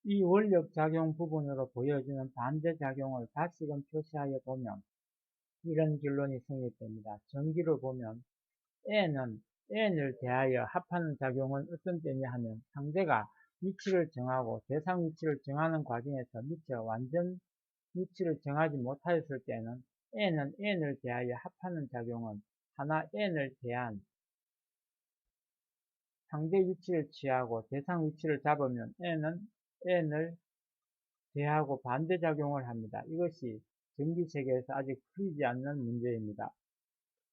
이 원력작용 부분으로 보여지는 반대작용을 다시금 표시하여 보면 이런 결론이 성립됩니다. 전기로 보면 N을 대하여 합하는 작용은 어떤 때냐 하면 상대가 위치를 정하고 대상 위치를 정하는 과정에서 미처 완전 위치를 정하지 못하였을 때는 N을 대하여 합하는 작용은 하나 N을 대한 상대 위치를 취하고 대상 위치를 잡으면 N을 대하고 반대작용을 합니다. 이것이 전기세계에서 아직 풀리지 않는 문제입니다.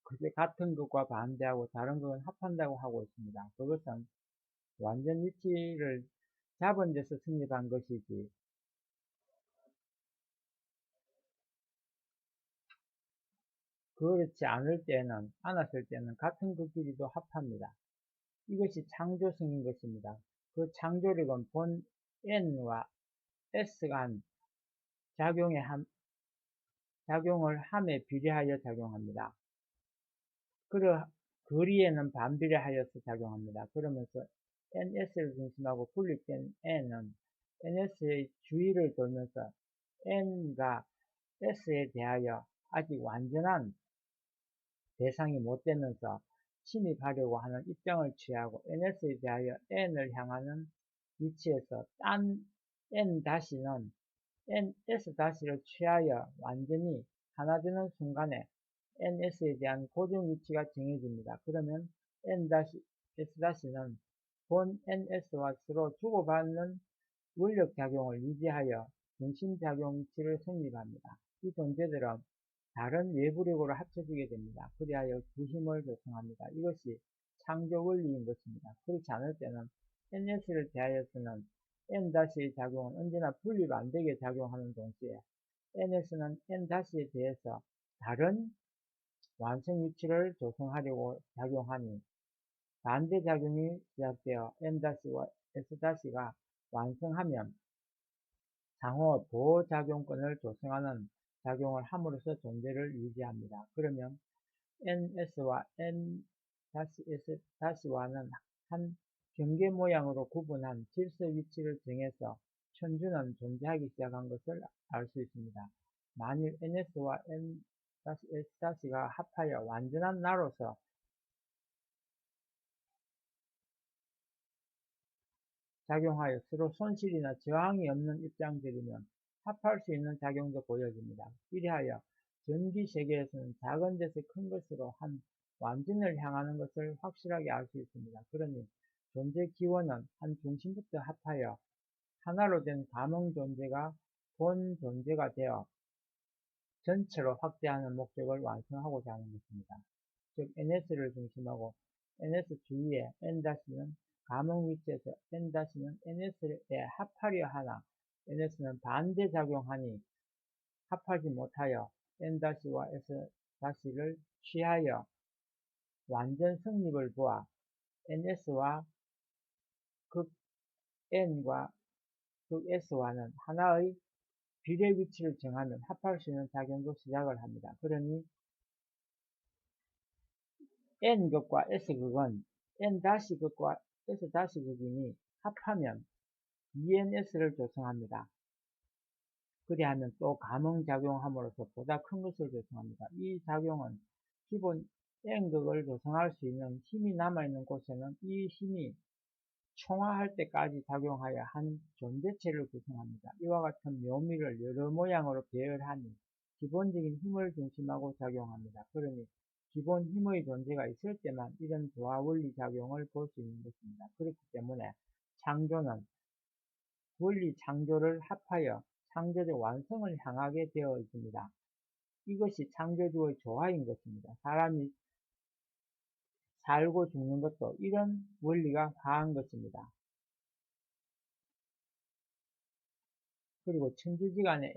그게 같은 것과 반대하고 다른 것을 합한다고 하고 있습니다. 그것은 완전 위치를 잡은 데서 성립한 것이지 그렇지 않았을 때는 같은 것끼리도 합합니다. 이것이 창조성인 것입니다. 그 창조력은 본 N과 S가 한 작용을 함에 비례하여 작용합니다. 거리에는 반비례하여서 작용합니다. 그러면서 NS를 중심하고 분립된 N은 NS의 주위를 돌면서 N과 S에 대하여 아직 완전한 대상이 못 되면서 침입하려고 하는 입장을 취하고 NS에 대하여 N을 향하는 위치에서 딴 N-는 NS-를 취하여 완전히 하나 되는 순간에 NS에 대한 고정 위치가 정해집니다. 그러면 N-S-는 본 NS와 서로 주고받는 원력작용을 유지하여 중심작용 위치를 성립합니다. 이 존재들은 다른 외부력으로 합쳐지게 됩니다. 그리하여 주힘을 조성합니다. 이것이 창조 원리인 것입니다. 그렇지 않을 때는 NS를 대하여서는 N-의 작용은 언제나 분립 안되게 작용하는 동시에 NS는 N-에 대해서 다른 완성 위치를 조성하려고 작용하니 반대작용이 시작되어 N-와 S-가 완성하면 상호 보호작용권을 조성하는 작용을 함으로써 존재를 유지합니다. 그러면 NS와 N-S-와는 한 경계 모양으로 구분한 질서 위치를 정해서 천주는 존재하기 시작한 것을 알 수 있습니다. 만일 NS와 N-S-가 합하여 완전한 나로서 작용하여 서로 손실이나 저항이 없는 입장들이면 합할 수 있는 작용도 보여집니다. 이리하여 전기세계에서는 작은 데서 큰 것으로 한 완전을 향하는 것을 확실하게 알 수 있습니다. 그러니 존재 기원은 한 중심부터 합하여 하나로 된 감응 존재가 본 존재가 되어 전체로 확대하는 목적을 완성하고자 하는 것입니다. 즉 NS를 중심하고 NS 주위에 N-는 감응 위치에서 N-는 NS에 합하려 하나 NS는 반대작용하니 합하지 못하여 N-와 S-를 취하여 완전 성립을 보아 NS와 극 N과 극 S와는 하나의 비례 위치를 정하면 합할 수 있는 작용도 시작을 합니다. 그러니 N극과 S극은 N-극과 S-극이니 합하면 ENS를 조성합니다. 그리하면 또 감응작용함으로써 보다 큰 것을 조성합니다. 이 작용은 기본 N극을 조성할 수 있는 힘이 남아있는 곳에는 이 힘이 총화할 때까지 작용하여 한 존재체를 구성합니다. 이와 같은 묘미를 여러 모양으로 배열하니 기본적인 힘을 중심하고 작용합니다. 그러니 기본 힘의 존재가 있을 때만 이런 조화 원리 작용을 볼 수 있는 것입니다. 그렇기 때문에 창조는 원리 창조를 합하여 창조적 완성을 향하게 되어 있습니다. 이것이 창조주의 조화인 것입니다. 사람이 살고 죽는 것도 이런 원리가 화한 것입니다. 그리고 천주지간에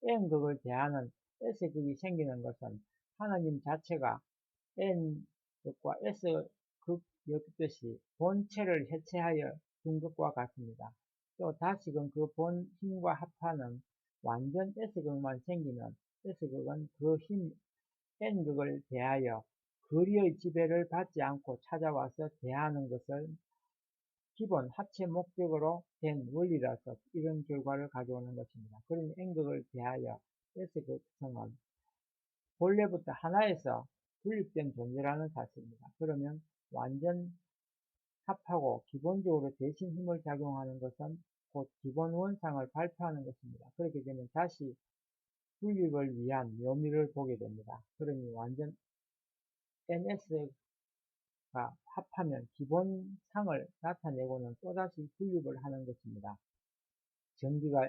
N극을 대하는 S극이 생기는 것은 하나님 자체가 N극과 S극이었듯이 본체를 해체하여 둔 것과 같습니다. 또 다시금 그 본 힘과 합하는 완전 S극만 생기면 S극은 그 힘 N극을 대하여 거리의 지배를 받지 않고 찾아와서 대하는 것을 기본 합체 목적으로 된 원리라서 이런 결과를 가져오는 것입니다. 그러니 N극을 대하여 S극성은 본래부터 하나에서 분립된 존재라는 사실입니다. 그러면 완전 합하고 기본적으로 대신 힘을 작용하는 것은 곧 기본 원상을 발표하는 것입니다. 그렇게 되면 다시 분립을 위한 묘미를 보게 됩니다. 그러니 완전 NS가 합하면 기본상을 나타내고는 또다시 분립을 하는 것입니다. 전기가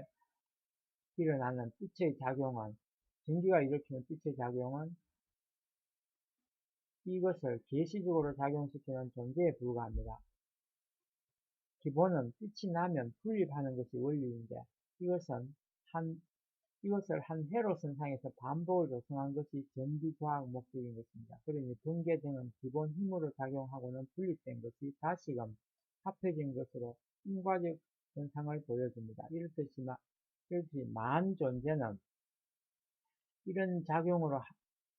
일어나는 빛의 작용은, 전기가 일으키는 빛의 작용은 이것을 계시적으로 작용시키는 존재에 불과합니다. 기본은 빛이 나면 분립하는 것이 원리인데 이것을 한 회로선상에서 반복을 조성한 것이 전기과학 목적인 것입니다. 그러니 분계 등은 기본 힘으로 작용하고는 분립된 것이 다시금 합해진 것으로 인과적 현상을 보여줍니다. 이렇듯이 만 존재는 이런 작용으로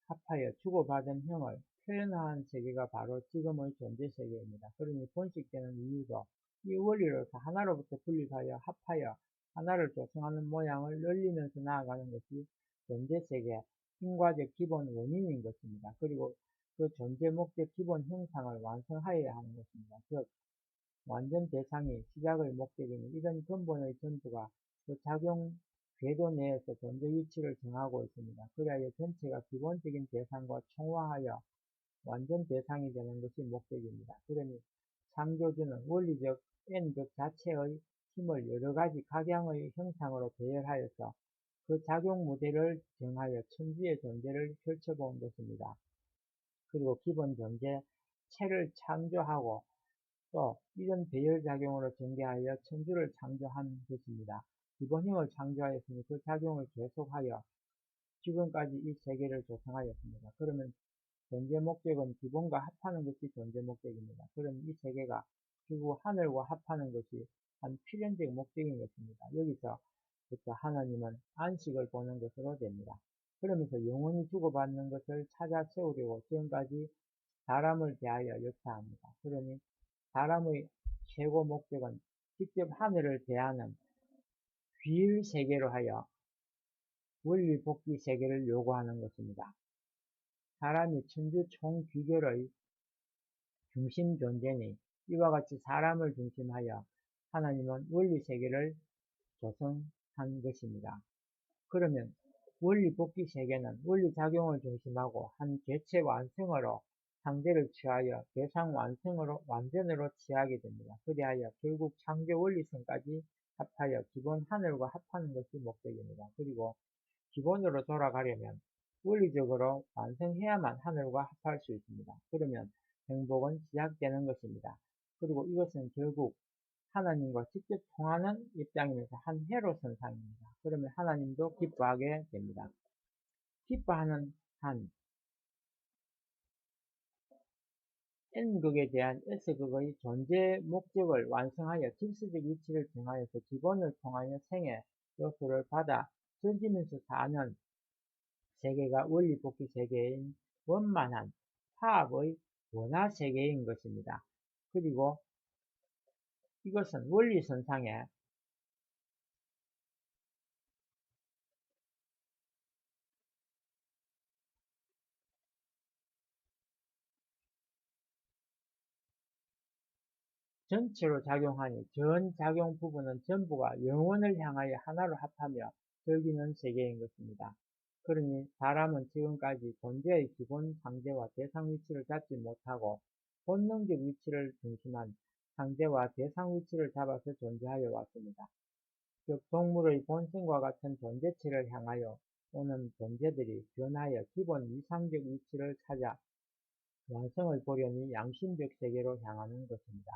합하여 주고받은 형을 표현한 세계가 바로 지금의 존재 세계입니다. 그러니 번식되는 이유도 이 원리로서 하나로부터 분립하여 합하여 하나를 조성하는 모양을 늘리면서 나아가는 것이 존재 세계의 인과적 기본 원인인 것입니다. 그리고 그 존재 목적 기본 형상을 완성하여야 하는 것입니다. 즉 완전 대상이 시작의 목적이니 이런 근본의 전부가 그 작용 궤도 내에서 존재 위치를 정하고 있습니다. 그리하여 전체가 기본적인 대상과 총화하여 완전 대상이 되는 것이 목적입니다. 그러니 창조주는 원리적 N극 자체의 힘을 여러가지 각양의 형상으로 배열하여서 그 작용 무대를 정하여 천지의 존재를 펼쳐본 것입니다. 그리고 기본 존재 체를 창조하고 또 이런 배열작용으로 전개하여 천주를 창조한 것입니다. 기본 힘을 창조하였으니 그 작용을 계속하여 지금까지 이 세계를 조성하였습니다. 그러면 존재 목적은 기본과 합하는 것이 존재 목적입니다. 그러면 이 세계가 결국 하늘과 합하는 것이 한 필연적 목적인 것입니다. 여기서부터 하나님은 안식을 보는 것으로 됩니다. 그러면서 영원히 주고받는 것을 찾아 세우려고 지금까지 사람을 대하여 역사합니다. 그러니 사람의 최고 목적은 직접 하늘을 대하는 귀일 세계로 하여 원리 복귀 세계를 요구하는 것입니다. 사람이 천주 총귀결의 중심 존재니 이와 같이 사람을 중심하여 하나님은 원리 세계를 조성한 것입니다. 그러면 원리 복귀 세계는 원리 작용을 중심하고 한 개체 완성으로 상대를 취하여 대상 완전으로 취하게 됩니다. 그리하여 결국 창조 원리성까지 합하여 기본 하늘과 합하는 것이 목적입니다. 그리고 기본으로 돌아가려면 원리적으로 완성해야만 하늘과 합할 수 있습니다. 그러면 행복은 시작되는 것입니다. 그리고 이것은 결국 하나님과 직접 통하는 입장이면서 한 회로선상입니다. 그러면 하나님도 기뻐하게 됩니다. 기뻐하는 한 N극에 대한 S극의 존재 목적을 완성하여 질서적 위치를 정하여서 기본을 통하여 생애 요소를 받아 즐기면서 사는 세계가 원리복귀 세계인 원만한 화합의 원화 세계인 것입니다. 그리고 이것은 원리선상에 전체로 작용하니 전 작용 부분은 전부가 영원을 향하여 하나로 합하며 즐기는 세계인 것입니다. 그러니 사람은 지금까지 존재의 기본 상대와 대상 위치를 잡지 못하고 본능적 위치를 중심한 상대와 대상 위치를 잡아서 존재하여 왔습니다. 즉 동물의 본성과 같은 존재체를 향하여 오는 존재들이 변하여 기본 이상적 위치를 찾아 완성을 보려니 양심적 세계로 향하는 것입니다.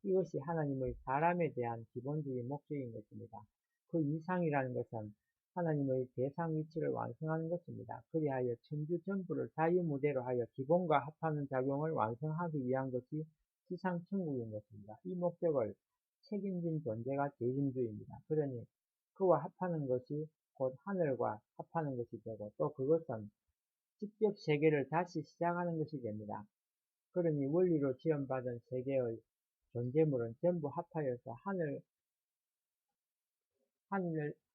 이것이 하나님의 사람에 대한 기본적인 목적인 것입니다. 그 이상이라는 것은 하나님의 대상 위치를 완성하는 것입니다. 그리하여 천주 전부를 자유무대로 하여 기본과 합하는 작용을 완성하기 위한 것이 지상천국인 것입니다. 이 목적을 책임진 존재가 재림주입니다. 그러니 그와 합하는 것이 곧 하늘과 합하는 것이 되고 또 그것은 직접 세계를 다시 시작하는 것이 됩니다. 그러니 원리로 지원받은 세계의 존재물은 전부 합하여서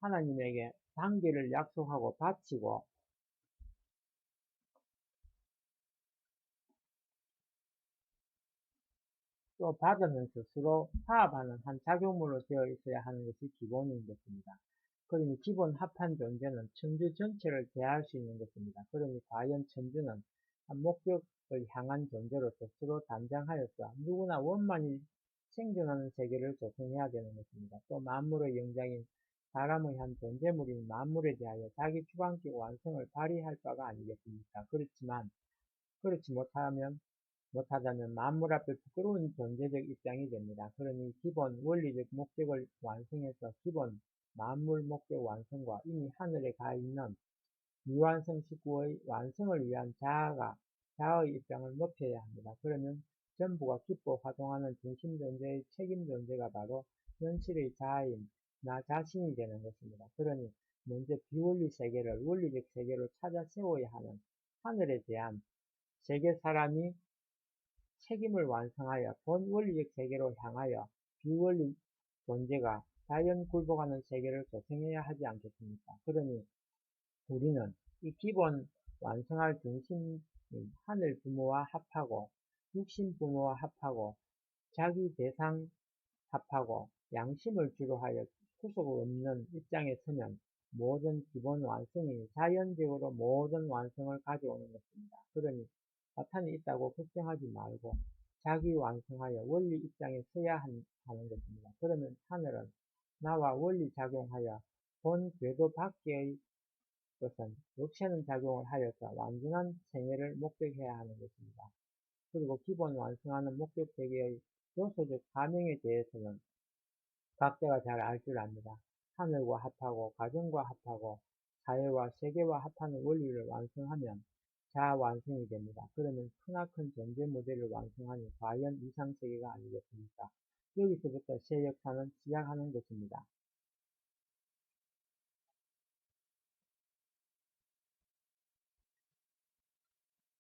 하나님에게 단계를 약속하고 바치고 또 받으면서 서로 화합하는 한 작용물로 되어 있어야 하는 것이 기본인 것입니다. 그러니 기본 합한 존재는 천주 전체를 대할 수 있는 것입니다. 그러니 과연 천주는 한 목적을 향한 존재로서 서로 단장하여서 누구나 원만히 생존하는 세계를 조성해야 되는 것입니다. 또 만물의 영장인 사람의 한 존재물인 만물에 대하여 자기 주관적 완성을 발휘할 바가 아니겠습니까? 그렇지 못하다면 만물 앞에 부끄러운 존재적 입장이 됩니다. 그러니 기본 원리적 목적을 완성해서 기본 만물 목적 완성과 이미 하늘에 가 있는 미완성 식구의 완성을 위한 자아의 입장을 높여야 합니다. 그러면 전부가 기뻐 활동하는 중심 존재의 책임 존재가 바로 현실의 자아인 나 자신이 되는 것입니다. 그러니 먼저 비원리 세계를 원리적 세계로 찾아 세워야 하는 하늘에 대한 세계 사람이 책임을 완성하여 본 원리적 세계로 향하여 비원리 존재가 자연 굴복하는 세계를 조성해야 하지 않겠습니까? 그러니 우리는 이 기본 완성할 중심인 하늘 부모와 합하고 육신 부모와 합하고 자기 대상 합하고 양심을 주로 하여 후속 없는 입장에 서면 모든 기본 완성이 자연적으로 모든 완성을 가져오는 것입니다. 그러니 사탄이 있다고 걱정하지 말고 자기 완성하여 원리 입장에 서야 하는 것입니다. 그러면 하늘은 나와 원리 작용하여 본 궤도 밖의 것은 역체능 작용을 하여서 완전한 생애를 목적해야 하는 것입니다. 그리고 기본 완성하는 목적 세계의 요소적 가명에 대해서는 각자가 잘 알 줄 압니다. 하늘과 합하고 가정과 합하고 사회와 세계와 합하는 원리를 완성하면 자아 완성이 됩니다. 그러면 크나큰 존재 모델을 완성하니 과연 이상세계가 아니겠습니까? 여기서부터 새 역사는 시작하는 것입니다.